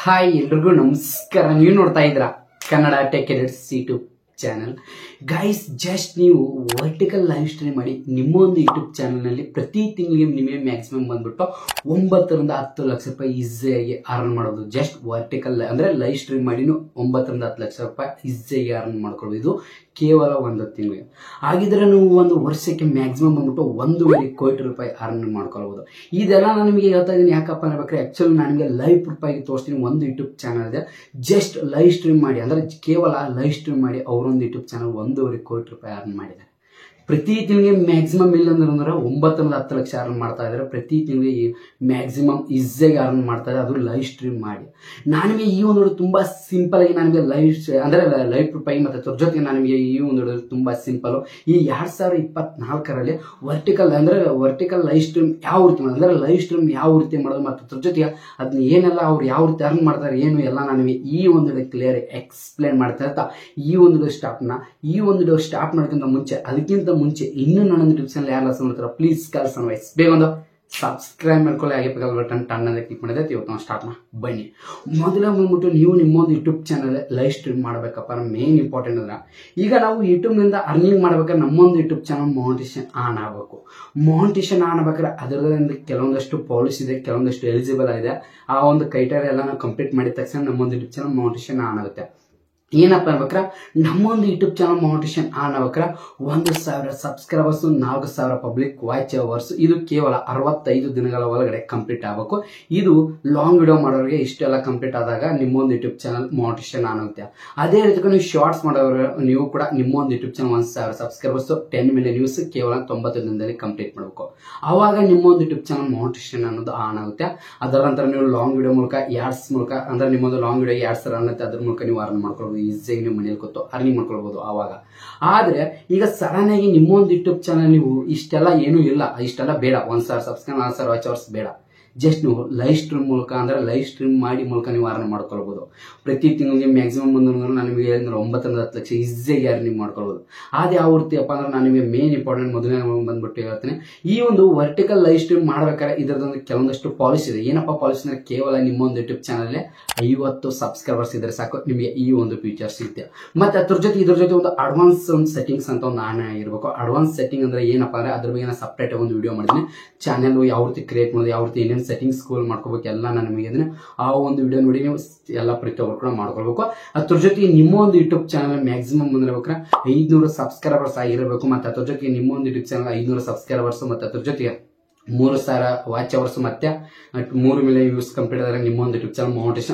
Hi ಎಲ್ರಿಗೂ ನಮಸ್ಕಾರ. ನೀವು ನೋಡ್ತಾ ಇದ್ರ Kannada tech edits YouTube channel. Guys, just ನೀವು ವರ್ಟಿಕಲ್ ಲೈವ್ ಸ್ಟ್ರೀಮ್ ಮಾಡಿ ನಿಮ್ಮ ಒಂದು ಯೂಟ್ಯೂಬ್ ಚಾನಲ್ನಲ್ಲಿ ಪ್ರತಿ ತಿಂಗಳಿಗೆ ನಿಮಗೆ ಮ್ಯಾಕ್ಸಿಮಮ್ ಬಂದ್ಬಿಟ್ಟು 9 ರಿಂದ 10 ಲಕ್ಷ ರೂಪಾಯಿ ಈಸಿಯಾಗಿ ಅರ್ನ್ ಮಾಡೋದು. ಜಸ್ಟ್ ವರ್ಟಿಕಲ್ ಅಂದ್ರೆ ಲೈವ್ ಸ್ಟ್ರೀಮ್ ಮಾಡಿ 9 ರಿಂದ 10 ಲಕ್ಷ ರೂಪಾಯಿ ಈಸಿಯಾಗಿ ಅರ್ನ್ ಮಾಡ್ಕೊಳ್ಳೋದು. ಇದು ಕೇವಲ ಒಂದು ತಿಂಗಳಿಗೆ. ಹಾಗಿದ್ರೆ ನೀವು ಒಂದು ವರ್ಷಕ್ಕೆ ಮ್ಯಾಕ್ಸಿಮಮ್ ಬಂದ್ಬಿಟ್ಟು 1.5 ಕೋಟಿ ರೂಪಾಯಿ ಅರ್ನ್ ಮಾಡ್ಕೊಳ್ಬಹುದು. ಇದೆಲ್ಲ ನಾನು ನಿಮಗೆ ಹೇಳ್ತಾ ಇದ್ದೀನಿ ಯಾಕಪ್ಪ ಅನ್ಬೇಕಾದ್ರೆ ಆಕ್ಚುಲಿ ನಾನು ನಿಮಗೆ ಲೈವ್ ಪ್ರೂಫಾಗಿ ತೋರಿಸ್ತೀನಿ. ಒಂದು ಯೂಟ್ಯೂಬ್ ಚಾನಲ್ ಇದೆ, ಜಸ್ಟ್ ಲೈವ್ ಸ್ಟ್ರೀಮ್ ಮಾಡಿ ಅಂದ್ರೆ ಕೇವಲ ಲೈವ್ ಸ್ಟ್ರೀಮ್ ಮಾಡಿ ಅವರೊಂದು ಯೂಟ್ಯೂಬ್ ಚಾನಲ್ 1.5 ಕೋಟಿ ರೂಪಾಯಿ ಅರ್ನ್ ಮಾಡಿದ್ದಾರೆ. ಪ್ರತಿ ತಿಂಗಳಿಗೆ ಮ್ಯಾಕ್ಸಿಮಮ್ ಇಲ್ಲ ಅಂದ್ರೆ 9 ರಿಂದ 10 ಲಕ್ಷ ಅರ್ನ್ ಮಾಡ್ತಾ ಇದ್ದಾರೆ. ಪ್ರತಿ ತಿಂಗಳಿಗೆ ಮ್ಯಾಕ್ಸಿಮಮ್ ಈಸಿಯಾಗಿ ಅರ್ನ್ ಮಾಡ್ತಾ ಇದ್ದಾರೆ, ಅದು ಲೈವ್ ಸ್ಟ್ರೀಮ್ ಮಾಡಿ. ನನಗೆ ಈ ಒಂದು ತುಂಬಾ ಸಿಂಪಲ್ ಆಗಿ ನನಗೆ ಲೈವ್ ಅಂದ್ರೆ ಲೈವ್ ಪ್ರೂಫಾಗಿ ಮತ್ತೆ ಅದ್ರ ಜೊತೆಗೆ ನನಗೆ ಈ ಒಂದು ತುಂಬಾ ಸಿಂಪಲ್. ಈ 2024ರಲ್ಲಿ ವರ್ಟಿಕಲ್ ಲೈವ್ ಸ್ಟ್ರೀಮ್ ಯಾವ ರೀತಿ ಮಾಡೋದು ಅಂದ್ರೆ ಲೈವ್ ಸ್ಟ್ರೀಮ್ ಯಾವ ರೀತಿ ಮಾಡೋದು ಮತ್ತೆ ಅದ್ರ ಜೊತೆಗೆ ಅದನ್ನ ಏನೆಲ್ಲ ಅವ್ರು ಯಾವ ರೀತಿ ಅರ್ನ್ ಮಾಡ್ತಾರೆ ಏನು ಎಲ್ಲ ನನಗೆ ಈ ಒಂದು ಕ್ಲಿಯರ್ ಎಕ್ಸ್ಪ್ಲೇನ್ ಮಾಡ್ತಾ ಇರ್ತಾ ಈ ಒಂದು ಸ್ಟಾರ್ಟ್ ಮಾಡೋಕ್ಕಿಂತ ಮುಂಚೆ ಅದಕ್ಕಿಂತ ಮುಂಚೆ ಇನ್ನೂ ನನ್ನ ಟಿಪ್ಸ್ ಎಲ್ಲ ಯಾರು ನೋಡ್ತಾರ ಪ್ಲೀಸ್ ಕೆಲಸ ವೈಸ್ ಬೇಗ ಒಂದು ಸಬ್ಸ್ಕ್ರೈಬ್ ಮಾಡ್ಕೊಳ್ಳಿ, ಹಾಗೆ ಪಕ್ಕದ ಬಟನ್ ಟಣ್ಣಲ್ಲಿ ಕ್ಲಿಕ್ ಮಾಡಿದ್ರೆ ಇವತ್ತು ನಾವು ಸ್ಟಾರ್ಟ್ ಬನ್ನಿ. ಮೊದಲೇ ಬಂದ್ಬಿಟ್ಟು ನೀವು ನಿಮ್ಮೊಂದು ಯೂಟ್ಯೂಬ್ ಚಾನಲ್ ಲೈವ್ ಸ್ಟ್ರೀಮ್ ಮಾಡಬೇಕಪ್ಪ. ಮೇನ್ ಇಂಪಾರ್ಟೆಂಟ್ ಅಂದ್ರೆ ಈಗ ನಾವು ಯೂಟ್ಯೂಬ್ನಿಂದ ಅರ್ನಿಂಗ್ ಮಾಡ್ಬೇಕಾದ್ರೆ ನಮ್ಮೊಂದು ಯೂಟ್ಯೂಬ್ ಚಾನಲ್ ಮಾನಿಟೇಷನ್ ಆನ್ ಆಗಬೇಕು. ಮಾನಿಟೇಷನ್ ಆನ್ ಆಗ್ಬೇಕಾದ್ರೆ ಅದರಿಂದ ಕೆಲವೊಂದಷ್ಟು ಪಾಲಿಸಿ ಇದೆ, ಕೆಲವೊಂದಷ್ಟು ಎಲಿಜಿಬಲ್ ಆಗಿದೆ. ಆ ಒಂದು ಕ್ರೈಟೇರಿಯಾ ಎಲ್ಲ ನಾವು ಕಂಪ್ಲೀಟ್ ಮಾಡಿದ ತಕ್ಷಣ ನಮ್ಮೊಂದು ಯೂಟ್ಯೂಬ್ ಚಾನಲ್ ಮಾನಿಟೇಷನ್ ಆನ್ ಆಗುತ್ತೆ. ಏನಪ್ಪ ಅನ್ಬೇಕ್ರ ನಮ್ಮೊಂದು ಯೂಟ್ಯೂಬ್ ಚಾನಲ್ ಮಾನಿಟೇಷನ್ ಆನ್ ಆಗ್ಬೇಕ್ರ 1,000 ಸಬ್ಸ್ಕ್ರೈಬರ್ಸ್, 4,000 ಪಬ್ಲಿಕ್ ವಾಚ್ ಅವರ್ಸ್, ಇದು ಕೇವಲ 65 ದಿನಗಳ ಒಳಗಡೆ ಕಂಪ್ಲೀಟ್ ಆಗಬೇಕು. ಇದು ಲಾಂಗ್ ವಿಡಿಯೋ ಮಾಡೋರಿಗೆ ಇಷ್ಟೆಲ್ಲ ಕಂಪ್ಲೀಟ್ ಆದಾಗ ನಿಮ್ಮೊಂದು ಯೂಟ್ಯೂಬ್ ಚಾನಲ್ ಮಾನಿಟೇಷನ್ ಆನ್ ಆಗುತ್ತೆ. ಅದೇ ರೀತಿ ನೀವು ಶಾರ್ಟ್ಸ್ ಮಾಡೋರು ನೀವು ಕೂಡ ನಿಮ್ಮೊಂದು YouTube channel 1,000 subscribers 10 million views ಕೇವಲ 90 ದಿನದಲ್ಲಿ ಕಂಪ್ಲೀಟ್ ಮಾಡಬೇಕು. ಆವಾಗ ನಿಮ್ಮೊಂದು ಯೂಟ್ಯೂಬ್ ಚಾನಲ್ ಮಾನಿಟೇಷನ್ ಅನ್ನೋದು ಆನ್ ಆಗುತ್ತೆ. ಅದರ ನಂತರ ನೀವು ಲಾಂಗ್ ವಿಡಿಯೋ ಮೂಲಕ ಯಾಡ್ಸ್ ಮೂಲಕ ಅಂದ್ರೆ ನಿಮ್ಮೊಂದು ಲಾಂಗ್ ವಿಡಿಯೋ ಯಾಡ್ಸ್ ರನ್ ಆಗುತ್ತೆ, ಅದ್ರ ಮೂಲಕ ನೀವು ಅರ್ನ್ ಮಾಡ್ಕೊಳ್ಳೋದು ಈಸಿಯಾಗಿ ನೀವು ಮನೇಲಿ ಕೂತು ಅರ್ನಿಂಗ್ ಮಾಡ್ಕೊಳ್ಬಹುದು ಆವಾಗ. ಆದ್ರೆ ಈಗ ಸಡನ್ ಆಗಿ ನಿಮ್ಮೊಂದು ಯೂಟ್ಯೂಬ್ ಚಾನಲ್ ನೀವು ಇಷ್ಟೆಲ್ಲ ಏನೂ ಇಲ್ಲ, ಇಷ್ಟೆಲ್ಲ ಬೇಡ, 1,000 ಸಬ್ಸ್ಕ್ರೈಬ್ 4,000 ವಾಚ್ ಅವರ್ಸ್ ಬೇಡ. ಜಸ್ಟ್ ನೀವು ಲೈವ್ ಸ್ಟ್ರೀಮ್ ಮೂಲಕ ಅಂದ್ರೆ ಲೈವ್ ಸ್ಟ್ರೀಮ್ ಮಾಡಿ ಮೂಲಕ ನೀವು ಅರ್ನ್ ಮಾಡ್ಕೊಳ್ಬಹುದು. ಪ್ರತಿ ತಿಂಗಳಿಗೆ ಮ್ಯಾಕ್ಸಿಮಮ್ ನಾನು ನಿಮಗೆ 9 ರಿಂದ 10 ಲಕ್ಷ ಈಸಿಯಾಗಿ ಅರ್ನಿಂಗ್ ಮಾಡ್ಕೊಳ್ಬಹುದು. ಅದು ಯಾವ ರೀತಿಯಪ್ಪ ಅಂದ್ರೆ ನಾನು ನಿಮಗೆ ಮೇನ್ ಇಂಪಾರ್ಟೆಂಟ್ ಮೊದಲನೇ ಬಂದ್ಬಿಟ್ಟು ಹೇಳ್ತೀನಿ. ಈ ಒಂದು ವರ್ಟಿಕಲ್ ಲೈವ್ ಸ್ಟ್ರೀಮ್ ಮಾಡ್ಬೇಕಾದ್ರೆ ಇದರದೊಂದು ಕೆಲವೊಂದಷ್ಟು ಪಾಲಿಸಿ ಇದೆ. ಏನಪ್ಪ ಪಾಲಿಸಿ ಅಂದ್ರೆ ಕೇವಲ ನಿಮ್ಮೊಂದು ಯೂಟ್ಯೂಬ್ ಚಾನಲ್ 50 ಸಬ್ಸ್ಕ್ರೈಬರ್ಸ್ ಇದ್ರೆ ಸಾಕು ನಿಮಗೆ ಈ ಒಂದು ಫೀಚರ್ ಸಿಗುತ್ತೆ. ಮತ್ತೆ ಇದ್ರ ಜೊತೆ ಒಂದು ಅಡ್ವಾನ್ಸ್ ಒಂದು ಸೆಟ್ಟಿಂಗ್ಸ್ ಅಂತ ಒಂದು ಆನ್ ಆಗಿರ್ಬೇಕು. ಅಡ್ವಾನ್ಸ್ ಸೆಟ್ಟಿಂಗ್ ಅಂದ್ರೆ ಏನಪ್ಪಾ ಅಂದ್ರೆ ಅದ್ರ ಬಗ್ಗೆ ನಾನು ಸಪ್ರೇಟ್ ಒಂದು ವಿಡಿಯೋ ಮಾಡಿದ್ದೀನಿ. ಚಾನಲ್ ಯಾವ ರೀತಿ ಕ್ರಿಯೇಟ್ ಮಾಡೋದು, ಯಾವ ರೀತಿ ಏನೇನು ಸೆಟ್ಟಿಂಗ್ಸ್ ಮಾಡ್ಕೋಬೇಕು ಎಲ್ಲ ನಾನು ನಿಮಗೆ ಅದನ್ನ ಆ ಒಂದು ವಿಡಿಯೋ ನೋಡಿ ನೀವು ಎಲ್ಲ ಪ್ರತಿಯೊಬ್ಬರು ಕೂಡ ಮಾಡ್ಕೊಳ್ಬೇಕು. ಅದ್ರ ಜೊತೆಗೆ ನಿಮ್ಮ ಒಂದು ಯೂಟ್ಯೂಬ್ ಚಾನಲ್ ಮ್ಯಾಕ್ಸಿಮಮ್ ಬಂದಿರಬೇಕ್ರೆ 500 ಸಬ್ಸ್ಕ್ರೈಬರ್ಸ್ ಆಗಿರಬೇಕು. ಮತ್ತೆ ಅದ್ರ ಜೊತೆಗೆ ನಿಮ್ಮ ಒಂದು ಯೂಟ್ಯೂಬ್ ಚಾನಲ್ 500 ಸಬ್ಸ್ಕ್ರೈಬರ್ಸ್ ಮತ್ತೆ ಅದ್ರ ಜೊತೆಗೆ 3,000 ವಾಚ್ ಅವರ್ಸ್ ಮತ್ತೆ 3 ಮಿಲಿಯನ್ ವ್ಯೂಸ್ ಕಂಪ್ಲೀಟ್ ಆದ್ರೆ ನಿಮ್ಮೊಂದು ಯೂಟ್ಯೂಬ್ ಚಾನಲ್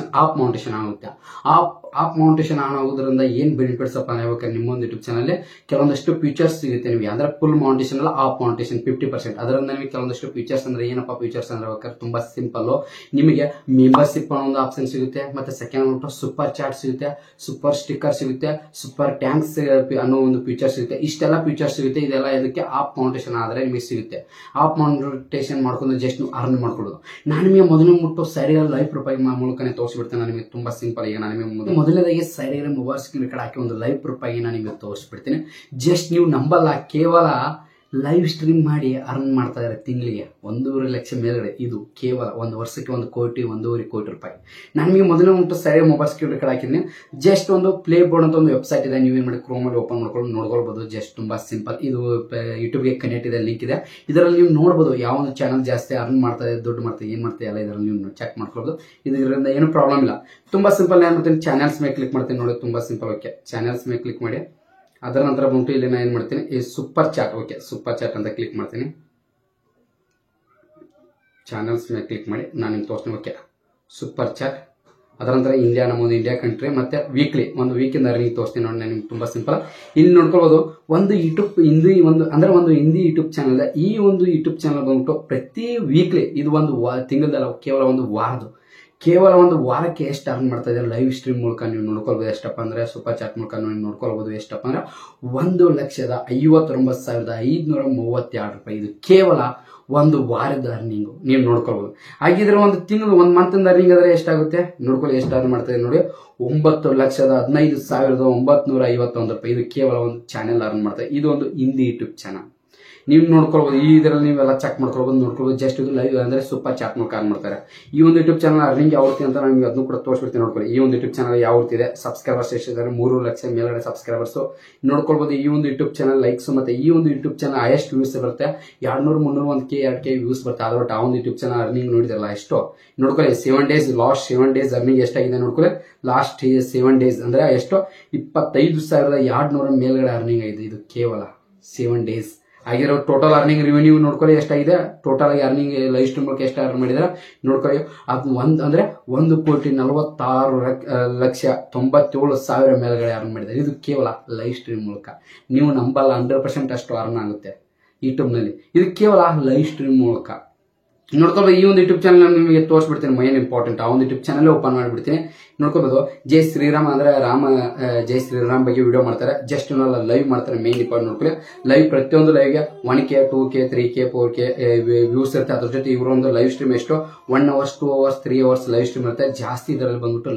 ಮಾನಿಟೇಷನ್ ಆಗುತ್ತೆ. ಆಪ್ ಮಾನಿಟೇಷನ್ ಆನ್ ಆಗೋದ್ರಿಂದ ಏನ್ ಬೆನಿಫಿಟ್ಸ್ ಅಪ್ಪ ಹೇಳ್ಬೇಕಾದ್ರೆ ನಿಮ್ಮೊಂದು ಯೂಟ್ಯೂಬ್ ಚಾನಲ್ ಕೆಲವೊಂದಷ್ಟು ಫೀಚರ್ಸ್ ಸಿಗುತ್ತೆ ನಿಮಗೆ. ಅಂದ್ರೆ ಫುಲ್ ಮಾನಿಟೇಷನ್ ಅಲ್ಲ, ಆಪ್ ಮಾನಿಟೇಷನ್ 50%. ಅದರಿಂದ ನಿಮಗೆ ಕೆಲವೊಂದಷ್ಟು ಫೀಚರ್ಸ್ ಅಂದ್ರೆ ಏನಪ್ಪ ಫೀಚರ್ಸ್ ಅಂದ್ರೆ ಹೇಳ್ಬೇಕಾದ್ರೆ ತುಂಬಾ ಸಿಂಪಲ್. ನಿಮಗೆ ಮೆಂಬರ್ಶಿಪ್ ಅನ್ನೋ ಒಂದು ಆಪ್ಷನ್ ಸಿಗುತ್ತೆ, ಮತ್ತೆ ಸೆಕೆಂಡ್ ಸೂಪರ್ ಚಾಟ್ ಸಿಗುತ್ತೆ, ಸೂಪರ್ ಸ್ಟಿಕ್ಕರ್ ಸಿಗುತ್ತೆ, ಸೂಪರ್ ಟ್ಯಾಂಕ್ಸ್ ಅನ್ನೋ ಒಂದು ಫೀಚರ್ ಸಿಗುತ್ತೆ. ಇಷ್ಟೆಲ್ಲ ಫೀಚರ್ಸ್ ಸಿಗುತ್ತೆ. ಇದೆಲ್ಲ ಇದಕ್ಕೆ ಆಪ್ ಮಾನಿಟೇಷನ್ ಆದ್ರೆ ನಿಮಗೆ ಸಿಗುತ್ತೆ. ಆಪ್ ಮಾನಿಟೇಷನ್ ಮಾಡ್ಕೊಂಡು ಜಸ್ಟ್ ನೀವು ಅರ್ನ್ ಮಾಡ್ಕೊಳ್ಳೋದು. ನಾನು ನಿಮಗೆ ಮೊದಲು ಸೈಡ್ ಲೈವ್ ಪ್ರೂಫ್ ಮೂಲಕನೇ ತೋರಿಸ್ಬಿಡ್ತೇನೆ. ನಿಮಗೆ ತುಂಬಾ ಸಿಂಪಲ್. ಈಗ ನಾನು ನಿಮಗೆ ಮೊದಲನೇದಾಗಿ ಸೈಡ್ ಮೊಬೈಲ್ ಸ್ಕ್ರೀನ್ ಕಡೆ ಹಾಕಿ ಒಂದು ಲೈವ್ ಪ್ರೂಫ್ ಆಗಿ ನಾನು ನಿಮಗೆ ತೋರಿಸ್ಬಿಡ್ತೀನಿ. ಜಸ್ಟ್ ನೀವು ನಂಬಲ್ಲ, ಕೇವಲ ಲೈವ್ ಸ್ಟ್ರೀಮ್ ಮಾಡಿ ಅರ್ನ್ ಮಾಡ್ತಾ ಇದ್ದಾರೆ ತಿಂಗಳಿಗೆ 1.5 ಲಕ್ಷ ಮೇಲ್ಗಡೆ. ಇದು ಕೇವಲ ಒಂದು ವರ್ಷಕ್ಕೆ 1.5 ಕೋಟಿ ರೂಪಾಯಿ. ನಾನು ನಿಮಗೆ ಮೊದಲನೇ ಸೈಡ್ ಮೊಬೈಲ್ ಸ್ಕ್ರೀನ್ ಕಡೆ ಹಾಕಿದ್ದೀನಿ. ಜಸ್ಟ್ ಒಂದು ಪ್ಲೇ ಬೋರ್ಡ್ ಅಂತ ಒಂದು ವೆಬ್ಸೈಟ್ ಇದೆ, ನೀವೇನ್ ಮಾಡಿ ಕ್ರೋಮ್ ಅಲ್ಲಿ ಓಪನ್ ಮಾಡ್ಕೊಂಡು ನೋಡ್ಕೊಳ್ಬಹುದು. ಜಸ್ಟ್ ತುಂಬಾ ಸಿಂಪಲ್. ಇದು ಯೂಟ್ಯೂಬ್ಗೆ ಕನೆಕ್ಟ್ ಇದೆ, ಲಿಂಕ್ ಇದೆ. ಇದರಲ್ಲಿ ನೀವು ನೋಡಬಹುದು ಯಾವ ಒಂದು ಚಾನಲ್ ಜಾಸ್ತಿ ಅರ್ನ್ ಮಾಡ್ತಾ ಇದೆ, ದುಡ್ಡು ಮಾಡ್ತಾ ಏನ್ ಮಾಡ್ತಾ ಎಲ್ಲ ಇದರಲ್ಲಿ ನೀವು ಚೆಕ್ ಮಾಡ್ಕೊಳ್ಬಹುದು. ಇದರಿಂದ ಏನು ಪ್ರಾಬ್ಲಮ್ ಇಲ್ಲ. ತುಂಬಾ ಸಿಂಪಲ್. ಏನ್ ಮಾಡ್ತೀನಿ, ಚಾನಲ್ಸ್ ಮೇಲೆ ಕ್ಲಿಕ್ ಮಾಡ್ತೀನಿ ನೋಡಿ. ತುಂಬಾ ಸಿಂಪಲ್. ಓಕೆ, ಚಾನಲ್ಸ್ ಮೇಲೆ ಕ್ಲಿಕ್ ಮಾಡಿ ಅದರ ನಂತರ ಬಂತು ಇಲ್ಲಿ ನಾನು ಏನ್ ಮಾಡ್ತೀನಿ, ಈ super chat. Okay, super chat ಅಂತ ಕ್ಲಿಕ್ ಮಾಡ್ತೀನಿ. ಚಾನಲ್ಸ್ ಮೇಲೆ ಕ್ಲಿಕ್ ಮಾಡಿ ನಾನು ನಿಮ್ಗೆ ತೋರಿಸ್ತೀನಿ. Okay, super chat. ಅದರ ನಂತರ ಇಂಡಿಯಾ, ನಮ್ಮೊಂದು ಇಂಡಿಯಾ ಕಂಟ್ರಿ, ಮತ್ತೆ ವೀಕ್ಲಿ ಒಂದು ವೀಕಿಂದ ಅರ್ನಿಂಗ್ ತೋರಿಸ್ತೀನಿ ನೋಡಿ. ನಾನು ನಿಮ್ಗೆ ತುಂಬಾ ಸಿಂಪಲ್. ಇಲ್ಲಿ ನೋಡ್ಕೊಳ್ಬಹುದು ಒಂದು ಯೂಟ್ಯೂಬ್ ಹಿಂದಿ ಒಂದು ಹಿಂದಿ ಯೂಟ್ಯೂಬ್ ಚಾನಲ್. ಈ ಒಂದು ಯೂಟ್ಯೂಬ್ ಚಾನಲ್ ಬಂದ್ಬಿಟ್ಟು ಪ್ರತಿ ವೀಕ್ಲಿ, ಇದು ಒಂದು ತಿಂಗಳದಲ್ಲ, ಕೇವಲ ಒಂದು ವಾರದ್ದು, ಕೇವಲ ಒಂದು ವಾರಕ್ಕೆ ಎಷ್ಟು ಅರ್ನ್ ಮಾಡ್ತಾ ಇದ್ದಾರೆ ಲೈವ್ ಸ್ಟ್ರೀಮ್ ಮೂಲಕ ನೀವು ನೋಡ್ಕೊಳ್ಬಹುದು. ಎಷ್ಟಪ್ಪ ಅಂದ್ರೆ ಸೂಪರ್ ಚಾಟ್ ಮೂಲಕ ನೀವು ನೋಡ್ಕೊಳ್ಬಹುದು. ಎಷ್ಟಪ್ಪ ಅಂದ್ರೆ 1,59,532 ರೂಪಾಯಿ. ಇದು ಕೇವಲ ಒಂದು ವಾರದ ಅರ್ನಿಂಗ್ ನೀವು ನೋಡ್ಕೊಳ್ಬಹುದು. ಹಾಗಿದ್ರೆ ಒಂದು ತಿಂಗಳು ಒಂದು ಮಂತ್ ಅರ್ನಿಂಗ್ ಆದ್ರೆ ಎಷ್ಟಾಗುತ್ತೆ ನೋಡ್ಕೊಳ್ಳಿ. ಎಷ್ಟು ಅರ್ನ್ ಮಾಡ್ತಾ ಇದೆ ನೋಡಿ, 9,15,951 ರೂಪಾಯಿ. ಇದು ಕೇವಲ ಒಂದು ಚಾನೆಲ್ ಅರ್ನ್ ಮಾಡ್ತಾ ಇದೆ. ಇದು ಒಂದು ಹಿಂದಿ ಯೂಟ್ಯೂಬ್ ಚಾನಲ್. ನೀವು ನೋಡ್ಕೊಳ್ಬೋದು. ಈ ಇದರಲ್ಲಿ ನೀವೆಲ್ಲ ಚೆಕ್ ನೋಡ್ಕೊಳ್ಬೋದು. ಜಸ್ಟ್ ಇದು ಲೈವ್ ಅಂದ್ರೆ ಸೂಪರ್ ಚಾಟ್ ಮೂಲಕ ಅರ್ನ್ ಮಾಡ್ತಾರೆ. ಈ ಒಂದು ಯೂಟ್ಯೂಬ್ ಚಾನಲ್ ಅರ್ನಿಂಗ್ ಯಾವತ್ತಿ ಅಂತ ನಿಮ್ಗೆ ಅದನ್ನು ಕೂಡ ತೋರಿಸ್ಬಿಡ್ತೀನಿ ನೋಡ್ಕೊಳ್ಳಿ. ಈ ಒಂದು ಯೂಟ್ಯೂಬ್ ಚಾನಲ್ ಯಾವತ್ತಿದೆ, ಸಬ್ಸ್ಕ್ರೈಬರ್ಸ್ ಎಷ್ಟಿದ್ದಾರೆ, 3 ಲಕ್ಷ ಮೇಲ್ಗಡೆ ಸಬ್ಸ್ಕ್ರೈಬರ್ಸ್ ನೋಡ್ಕೊಳ್ಬೋದು. ಈ ಒಂದು ಯೂಟ್ಯೂಬ್ ಚಾನಲ್ ಲೈಕ್ಸ್ ಮತ್ತೆ ಈ ಒಂದು ಯೂಟ್ಯೂಬ್ ಚಾನಲ್ ಹೈಯೆಸ್ಟ್ ವ್ಯೂಸ್ ಬರುತ್ತೆ, 200, 300, 1K 2K ವ್ಯೂಸ್ ಬರುತ್ತೆ. ಆದ್ರೆ ಆ ಒಂದು ಯೂಟ್ಯೂಬ್ ಚಾನಲ್ ಅರ್ನಿಂಗ್ ನೋಡಿದ್ರಲ್ಲ ಎಷ್ಟು ನೋಡ್ಕೊಳ್ಳಿ. 7 days ಲಾಸ್ಟ್ 7 days ಅರ್ನಿಂಗ್ ಎಷ್ಟಾಗಿದೆ ನೋಡ್ಕೊಳ್ಳಿ. ಲಾಸ್ಟ್ 7 days ಅಂದ್ರೆ ಎಷ್ಟು 25,200 ಮೇಲ್ಗಡೆ ಅರ್ನಿಂಗ್ ಆಗಿದೆ. ಇದು ಕೇವಲ 7 days ಆಗಿರೋ ಟೋಟಲ್ ಅರ್ನಿಂಗ್ ರೆವೆನ್ಯೂ ನೋಡ್ಕೊಳ್ಳಿ ಎಷ್ಟಾಗಿದೆ. ಟೋಟಲ್ ಆಗಿ ಅರ್ನಿಂಗ್ ಲೈವ್ ಸ್ಟ್ರೀಮ್ ಮೂಲಕ ಎಷ್ಟು ಅರ್ನ್ ಮಾಡಿದಾರೆ ನೋಡ್ಕೊಳ್ಳಿ. ಅದು ಅಂದ್ರೆ 1,46,97,000 ಮೇಲ್ಗಡೆ ಅರ್ನ್ ಮಾಡಿದ್ದಾರೆ. ಇದು ಕೇವಲ ಲೈವ್ ಸ್ಟ್ರೀಮ್ ಮೂಲಕ. ನೀವು ನಂಬಲ್ಲ, 100% ಅಷ್ಟು ಅರ್ನ್ ಆಗುತ್ತೆ ಯೂಟ್ಯೂಬ್ ನಲ್ಲಿ. ಇದು ಕೇವಲ ಲೈವ್ ಸ್ಟ್ರೀಮ್ ಮೂಲಕ ನೋಡ್ಕೊಬೋದು. ಈ ಒಂದು ಯೂಟ್ಯೂಬ್ ಚಾನಲ್ ನಿಮಗೆ ತೋರಿಸ್ಬಿಡ್ತೀನಿ. ಮೈನ್ ಇಂಪಾರ್ಟೆಂಟ್ ಆ ಒಂದು ಯೂಟ್ಯೂಬ್ ಚಾನಲ್ ಓಪನ್ ಮಾಡಿಬಿಡ್ತೀನಿ. ನೋಡ್ಕೋಬಹುದು. ಜೈ ಶ್ರೀರಾಮ್ ಅಂದ್ರೆ ಜೈ ಶ್ರೀರಾಮ್ ಬಗ್ಗೆ ವಿಡಿಯೋ ಮಾಡ್ತಾರೆ. ಜಸ್ಟ್ ಲೈವ್ ಮಾಡ್ತಾರೆ. ಮೇನ್ ಇಂಪಾರ್ಟೆಂಟ್ ನೋಡ್ಕೊಳ್ಳಿ. ಲೈವ್ ಪ್ರತಿಯೊಂದು ಲೈವ್ಗೆ 1K 2K 3K 4K views ಇರುತ್ತೆ. ಅದ್ರ ಜೊತೆ ಇವರೊಂದು ಲೈವ್ ಸ್ಟ್ರೀಮ್ ಎಷ್ಟು 1 hour 2 hours 3 hours live stream ಇರುತ್ತೆ. ಜಾಸ್ತಿ ಇದರಲ್ಲಿ ಬಂದ್ಬಿಟ್ಟು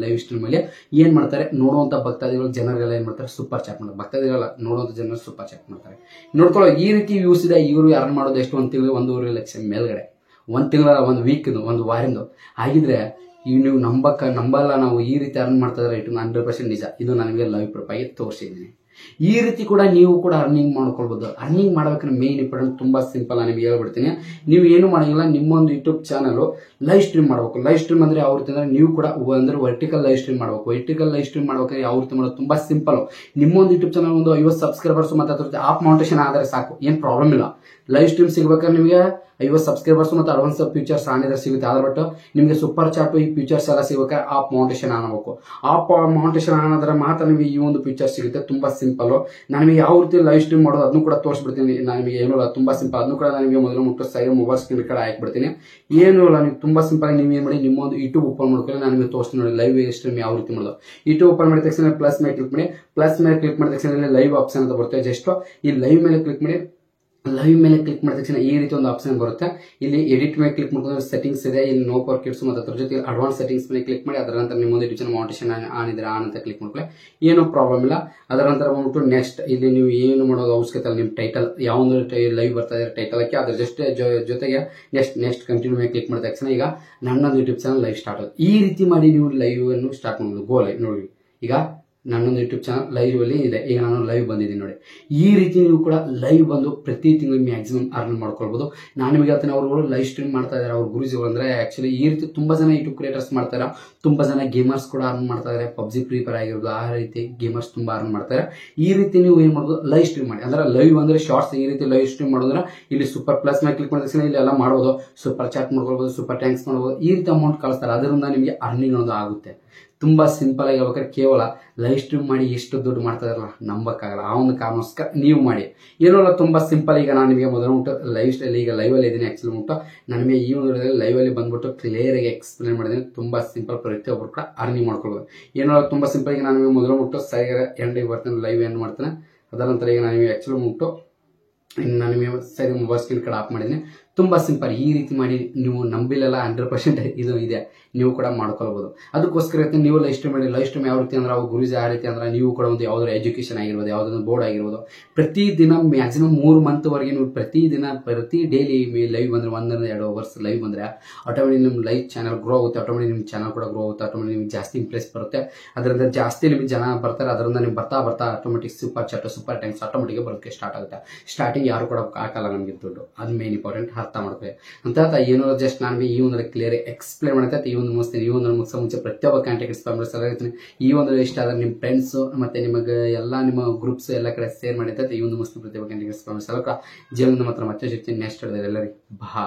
ಲೈವ್ ಸ್ಟ್ರೀಮ್ ಅಲ್ಲಿ ಏನ್ ಮಾಡ್ತಾರೆ, ನೋಡುವಂತ ಭಕ್ತಾದಿಗಳು ಜನರೆಲ್ಲ ಏನ್ ಮಾಡ್ತಾರೆ, ಸೂಪರ್ ಚಾಟ್ ಮಾಡ್ತಾರೆ. ಭಕ್ತಾದಿಗಳಲ್ಲ, ನೋಡುವಂತ ಜನರು ಸೂಪರ್ ಚಾಟ್ ಮಾಡ್ತಾರೆ. ನೋಡ್ಕೊಳ್ಳೋ ಈ ರೀತಿ ವ್ಯೂಸ್ ಇದೆ. ಇವರು ಅರ್ನ್ ಮಾಡೋದು ಎಷ್ಟು, 1 ತಿಂಗಳು 1.5 ಲಕ್ಷ ಮೇಲ್ಗಡೆ. 1 ತಿಂಗಳ 1 ವೀಕ್ 1 ವಾರಿಂದ ಆಗಿದ್ರೆ ನೀವು ನಂಬಲ್ಲ. ನಾವು ಈ ರೀತಿ ಅರ್ನ್ ಮಾಡ್ತಾ ಇದ್ರೆ 100% ನಿಜ. ಇದು ನನಗೆ ಲೈವ್ ಪ್ರೂಫ್ ಆಗಿ ತೋರಿಸಿದ್ದೀನಿ. ಈ ರೀತಿ ಕೂಡ ನೀವು ಕೂಡ ಅರ್ನಿಂಗ್ ಮಾಡ್ಕೊಳ್ಬಹುದು. ಅರ್ನಿಂಗ್ ಮಾಡ್ಬೇಕಂದ್ರೆ ಮೇನ್ ಇಂಪಾರ್ಟೆಂಟ್ ತುಂಬಾ ಸಿಂಪಲ್. ನಿಮಗೆ ಹೇಳ್ಬಿಡ್ತೀನಿ. ನೀವು ಏನು ಮಾಡಂಗಿಲ್ಲ, ನಿಮ್ಮೊಂದು ಯೂಟ್ಯೂಬ್ ಚಾನಲ್ ಲೈವ್ ಸ್ಟ್ರೀಮ್ ಮಾಡಬೇಕು. ಲೈವ್ ಸ್ಟ್ರೀಮ್ ಅಂದ್ರೆ ಯಾವ ರೀತಿ ಅಂದ್ರೆ ನೀವು ಕೂಡ ಅಂದ್ರೆ ವರ್ಟಿಕಲ್ ಲೈವ್ ಸ್ಟ್ರೀಮ್ ಮಾಡಬೇಕು. ವರ್ಟಿಕಲ್ ಲೈವ್ ಸ್ಟ್ರೀಮ್ ಮಾಡ್ಬೇಕಾದ್ರೆ ಯಾವ ರೀತಿ ಮಾಡೋದು ತುಂಬಾ ಸಿಂಪಲ್. ನಿಮ್ಮೊಂದು ಯೂಟ್ಯೂಬ್ ಚಾನಲ್ ಒಂದು 50 ಸಬ್ಸ್ಕ್ರೈಬರ್ಸ್ ಮತ್ತೆ ಅದ್ರ ಜೊತೆ ಆಪ್ ಮೌಂಟೇಶನ್ ಆದರೆ ಸಾಕು, ಏನ್ ಪ್ರಾಬ್ಲಮ್ ಇಲ್ಲ. ಲೈವ್ ಸ್ಟ್ರೀಮ್ ಸಿಗ್ಬೇಕಾದ್ರೆ ನಿಮಗೆ 50 ಸಬ್ಸ್ಕ್ರೈಬರ್ಸ್ ಮತ್ತು ಅಡ್ವಾನ್ಸ್ ಫೀಚರ್ಸ್ ಆನ್ ಇದ್ರೆ ಸಿಗುತ್ತೆ. ಆದ್ರೆ ಬಟ್ ನಿಮಗೆ ಸೂಪರ್ ಚಾಟ್ ಈ ಫೀಚರ್ಸ್ ಎಲ್ಲ ಸಿಗಬೇಕಾದ್ರೆ ಆಪ್ ಮೌಂಟೇಶನ್ ಆನ್ ಆಗಬೇಕು. ಆಪ್ ಮೌಂಟೇಶನ್ ಆನ್ ಆದ್ರೆ ಮಾತ್ರ ನಿಮಗೆ ಈ ಒಂದು ಫೀಚರ್ ಸಿಗುತ್ತೆ. ತುಂಬಾ ಸಿಂಪಲ್. ನಾನು ನಿಮಗೆ ಯಾವ ರೀತಿ ಲೈವ್ ಸ್ಟ್ರೀಮ್ ಮಾಡೋದು ಅದನ್ನು ಕೂಡ ತೋರಿಸ್ಬಿಡ್ತೀನಿ. ನಿಮಗೆ ಏನೂ ಇಲ್ಲ, ತುಂಬಾ ಸಿಂಪಲ್. ಅದನ್ನು ಕೂಡ ನಿಮಗೆ ಮೊದಲು ಮುಟ್ಟು ಸೈಡ್ ಮೊಬೈಲ್ ಸ್ಕ್ರೀನ್ ಕಡೆ ಹಾಕ್ಬಿಡ್ತೀನಿ. ಏನೂ ಇಲ್ಲ, ನೀವು ತುಂಬಾ ಸಿಂಪಲ್ ಆಗಿ ನೀವು ಏನ್ ಮಾಡಿ, ನಿಮ್ಮ ಒಂದು ಯೂಟ್ಯೂಬ್ ಓಪನ್ ಮಾಡ್ಕೊಳ್ಳಿ. ನಾನು ನಿಮಗೆ ತೋರಿಸ್ತೀನಿ ನೋಡಿ ಲೈವ್ ಸ್ಟ್ರೀಮ್ ಯಾವ ರೀತಿ ಮಾಡೋದು. ಯೂಟ್ಯೂಬ್ ಓಪನ್ ಮಾಡಿದ ತಕ್ಷಣ ಪ್ಲಸ್ ಮೇಲೆ ಕ್ಲಿಕ್ ಮಾಡಿ. ಪ್ಲಸ್ ಮೇಲೆ ಕ್ಲಿಕ್ ಮಾಡಿದ ತಕ್ಷಣ ಲೈವ್ ಆಪ್ಷನ್ ಅಂತ ಬರುತ್ತೆ. ಜಸ್ಟ್ ಈ ಲೈವ್ ಮೇಲೆ ಕ್ಲಿಕ್ ಮಾಡಿ. ಲೈವ್ ಮೇಲೆ ಕ್ಲಿಕ್ ಮಾಡಿದ ತಕ್ಷಣ ಈ ರೀತಿ ಒಂದು ಆಪ್ಷನ್ ಬರುತ್ತೆ. ಇಲ್ಲಿ ಎಡಿಟ್ ಮೇಲೆ ಕ್ಲಿಕ್ ಮಾಡಿದ್ರೆ ಸೆಟ್ಟಿಂಗ್ಸ್ ಇದೆ. ಇಲ್ಲಿ ನೋ ಫಾರ್ ಕಿಡ್ಸ್ ಮತ್ತು ಅದ್ರ ಜೊತೆ ಅಡ್ವಾನ್ಸ್ ಸೆಟ್ಟಿಂಗ್ಸ್ ಮೇಲೆ ಕ್ಲಿಕ್ ಮಾಡಿ. ಅದರ ನಂತರ ನಿಮ್ಮ ಯೂಟ್ಯೂಬ್ ಚಾನಲ್ ಮೌಂಟೇಶನ್ ಆನ್ ಇದ್ರೆ ಆನ್ ಅಂತ ಕ್ಲಿಕ್ ಮಾಡ್ಕೊಳ್ಳಿ. ಏನೂ ಪ್ರಾಬ್ಲಮ್ ಇಲ್ಲ. ಅದರ ನಂತರ ಬಂದ್ಬಿಟ್ಟು ನೆಕ್ಸ್ಟ್ ಇಲ್ಲಿ ನೀವು ಏನು ಮಾಡೋದು ಅವಶ್ಯಕತೆ ಇಲ್ಲ. ನಿಮ್ಮ ಟೈಟಲ್ ಯಾವೊಂದು ಲೈವ್ ಬರ್ತಾ ಇದೆ ಟೈಟಲ್ ಹಾಕಿ. ಅದ್ರ ಜೊತೆಗೆ ನೆಕ್ಸ್ಟ್ ಕಂಟಿನ್ಯೂ ಮೇಲೆ ಕ್ಲಿಕ್ ಮಾಡಿದ ತಕ್ಷಣ ಈಗ ನನ್ನೊಂದು ಯೂಟ್ಯೂಬ್ ಚಾನಲ್ ಲೈವ್ ಸ್ಟಾರ್ಟ್ ಆಗುತ್ತೆ. ಈ ರೀತಿ ಮಾಡಿ ನೀವು ಲೈವ್ ಅನ್ನು ಸ್ಟಾರ್ಟ್ ಮಾಡೋದು. ಗೋ ಲೈವ್ ನೋಡಿ. ಈಗ ನನ್ನೊಂದು ಯೂಟ್ಯೂಬ್ ಚಾನಲ್ ಲೈವ್ ಅಲ್ಲಿ ಇದೆ. ಈಗ ನಾನು ಲೈವ್ ಬಂದಿದ್ದೀನಿ ನೋಡಿ. ಈ ರೀತಿ ನೀವು ಕೂಡ ಲೈವ್ ಬಂದು ಪ್ರತಿ ತಿಂಗಳು ಮ್ಯಾಕ್ಸಿಮಮ್ ಅರ್ನ್ ಮಾಡ್ಕೊಳ್ಬಹುದು. ನಾನು ನಿಮಗೆ ಹೇಳ್ತೀನಿ, ಅವರು ಲೈವ್ ಸ್ಟ್ರೀಮ್ ಮಾಡ್ತಾ ಇದ್ದಾರೆ. ಅವ್ರ ಗುರುಜಿಗಳು ಅಂದ್ರೆ ಆಕ್ಚುಲಿ ಈ ರೀತಿ ತುಂಬಾ ಜನ ಯೂಟ್ಯೂಬ್ ಕ್ರಿಯೇಟರ್ಸ್ ಮಾಡ್ತಾರೆ. ತುಂಬಾ ಜನ ಗೇಮರ್ಸ್ ಕೂಡ ಅರ್ನ್ ಮಾಡ್ತಾ ಇದ್ದಾರೆ. ಪಬ್ಜಿ ಫ್ರೀ ಫೈರ್ ಆಗಿರೋದು ಆ ರೀತಿ ಗೇಮರ್ಸ್ ತುಂಬಾ ಅರ್ನ್ ಮಾಡ್ತಾರೆ. ಈ ರೀತಿ ನೀವು ಏನ್ ಮಾಡೋದು, ಲೈವ್ ಸ್ಟ್ರೀಮ್ ಮಾಡಿ. ಅಂದ್ರೆ ಲೈವ್ ಅಂದ್ರೆ ಶಾರ್ಟ್ಸ್. ಈ ರೀತಿ ಲೈವ್ ಸ್ಟ್ರೀಮ್ ಮಾಡೋದ್ರೆ ಇಲ್ಲಿ ಸೂಪರ್ ಪ್ಲಸ್ ಮೇಲೆ ಕ್ಲಿಕ್ ಮಾಡಿದ ತಕ್ಷಣ ಇಲ್ಲಿ ಎಲ್ಲ ಮಾಡ್ಬೋದು. ಸೂಪರ್ ಚಾಟ್ ಮಾಡ್ಕೊಳ್ಬಹುದು, ಸೂಪರ್ ಟ್ಯಾಂಕ್ಸ್ ಮಾಡ್ಬೋದು. ಈ ರೀತಿ ಅಮೌಂಟ್ ಕಳಿಸ್ತಾರೆ. ಅದರಿಂದ ನಿಮಗೆ ಅರ್ನಿಂಗ್ ಅನ್ನೋದು ಆಗುತ್ತೆ. ತುಂಬಾ ಸಿಂಪಲ್ ಆಗಿ ಹೇಳ್ಬೇಕಾದ್ರೆ ಕೇವಲ ಲೈವ್ ಸ್ಟ್ರೀಮ್ ಮಾಡಿ ಎಷ್ಟು ದುಡ್ಡು ಮಾಡ್ತಾ ಇದಾರಲ್ಲ, ನಂಬಕ್ಕಾಗಲ್ಲ. ಆ ಒಂದು ಕಾರಣಕ್ಕೋಸ್ಕರ ನೀವು ಮಾಡಿ. ಏನಲ್ಲ ತುಂಬಾ ಸಿಂಪಲ್. ಈಗ ನಾನು ನಿಮಗೆ ಮೊದಲು ಉಂಟು ಲೈವ್ ಸ್ಟೈಲ್ ಈಗ ಲೈವ್ ಅಲ್ಲಿ ಇದ್ದೀನಿ. ಆಕ್ಚುಲಿ ಉಂಟು ನನಗೆ ಈ ಒಂದು ಲೈವ್ ಅಲ್ಲಿ ಬಂದ್ಬಿಟ್ಟು ಕ್ಲಿಯರ್ ಆಗಿ ಎಕ್ಸ್ಪ್ಲೇನ್ ಮಾಡಿದ್ದೀನಿ. ತುಂಬಾ ಸಿಂಪಲ್. ಪ್ರತಿಯೊಬ್ಬರು ಕೂಡ ಅರ್ನಿಂಗ್ ಮಾಡ್ಕೊಳ್ಬೋದು. ಏನಲ್ಲ ತುಂಬಾ ಸಿಂಪಲ್. ಈಗ ನಾನು ಮೊದಲು ಮುಟ್ಟು ಸರಿಯಾಗಿ ಎಂಡಿಗೆ ಬರ್ತೀನಿ, ಲೈವ್ ಎಂಡ್ ಮಾಡ್ತೇನೆ. ಅದರ ನಂತರ ಈಗ ನಾನು ಆಕ್ಚುಲಿ ಮುಟ್ಟು ನಾನು ನಿಮಗೆ ಸರಿ ಮೊಬೈಲ್ ಸ್ಕ್ರೀನ್ ಕಡೆ ಆಫ್ ಮಾಡಿದ್ದೀನಿ. ತುಂಬಾ ಸಿಂಪಲ್. ಈ ರೀತಿ ಮಾಡಿ ನೀವು ನಂಬಿಲ್ಲ 100% ಇದು ಇದೆ. ನೀವು ಕೂಡ ಮಾಡ್ಕೊಳ್ಬಹುದು. ಅದಕ್ಕೋಸ್ಕರ ನೀವು ಲೈವ್ ಸ್ಟ್ರೀಮ್ ಮಾಡಿ. ಲೈವ್ ಸ್ಟ್ರೀಮ್ ಯಾವ ರೀತಿ ಅಂದ್ರೆ ಅವ್ರು ಗುರುಜಿ ಆ ರೀತಿ ಅಂದ್ರೆ ನೀವು ಕೂಡ ಒಂದು ಯಾವ್ದಾದ್ರು ಎಜುಕೇಶನ್ ಆಗಿರ್ಬೋದು, ಯಾವ್ದಾದ್ರು ಬೋರ್ಡ್ ಆಗಿರ್ಬೋದು, ಪ್ರತಿ ದಿನ ಮ್ಯಾಕ್ಸಿಮಮ್ 3 ಮಂತ್ ವರೆಗೆ ನೀವು ಪ್ರತಿ ಡೈಲಿ ಲೈವ್ ಬಂದ್ರೆ 1-2 ಅವರ್ಸ್ ಲೈವ್ ಬಂದ್ರೆ ಆಟೋಮೆಟಿಕ್ ನಿಮ್ಮ ಲೈವ್ ಚಾನಲ್ ಗ್ರೋ ಆಗುತ್ತೆ. ಆಟೋಮೆಟಿಕ್ ನಿಮ್ಮ ಚಾನಲ್ ಕೂಡ ಗ್ರೋ ಆಗುತ್ತೆ. ಆಟೋಮೆಟಿಕ್ ನಿಮ್ಗೆ ಜಾಸ್ತಿ ಇಂಪ್ರೆಸ್ ಬರುತ್ತೆ. ಅದರಿಂದ ಜಾಸ್ತಿ ನಿಮಗೆ ಜನ ಬರ್ತಾರೆ. ಅದರಿಂದ ನೀವು ಬರ್ತಾ automatic super chat super thanks automatic ಬರೋಕ್ಕೆ ಸ್ಟಾರ್ಟ್ ಆಗುತ್ತೆ. ಸ್ಟಾರ್ಟಿಂಗ್ ಯಾರು ಕೂಡ ಹಾಕಲ್ಲ ನಮಗೆ ದುಡ್ಡು. ಅದು ಮೇನ್ ಇಂಪಾರ್ಟೆಂಟ್. ಅರ್ಥ ಮಾಡ್ಕೊಳ್ಳಿ ಅಂತ ಏನೋ ಜಸ್ಟ್ ನಾನು ಈ ಒಂದು ಕ್ಲಿಯರ್ ಎಕ್ಸ್ಪ್ಲೇನ್ ಮಾಡುತ್ತೆ. ಈ ಒಂದು ಮುಗಿಸ್ತೀನಿ. ಈ ಒಂದು ಮುಗಿಸೋ ಮುಂಚೆ ಪ್ರತಿಯೊಬ್ಬ ಕಾಂಟ್ಯಾಕ್ಟ್ ಈ ಒಂದು ಇಷ್ಟ ಆದ್ರೆ ನಿಮ್ಮ ಫ್ರೆಂಡ್ಸ್ ಮತ್ತೆ ನಿಮಗೆ ಎಲ್ಲ ನಿಮ್ಮ ಗ್ರೂಪ್ಸ್ ಎಲ್ಲ ಕಡೆ ಶೇರ್ ಮಾಡಿದ್ದೆ. ಈ ಒಂದು ಮುಗಿಸ್ತೀನಿ. ಪ್ರತಿಯೊಬ್ಬ ಕಾಂಟ್ಯಾಕ್ಟ್ ಜೀವನದ ಮಾತ್ರ ಮತ್ತೆ ಸಿಗ್ತೀನಿ ನೆಕ್ಸ್ಟ್ ಎಲ್ಲರಿಗೆ ಬಾ.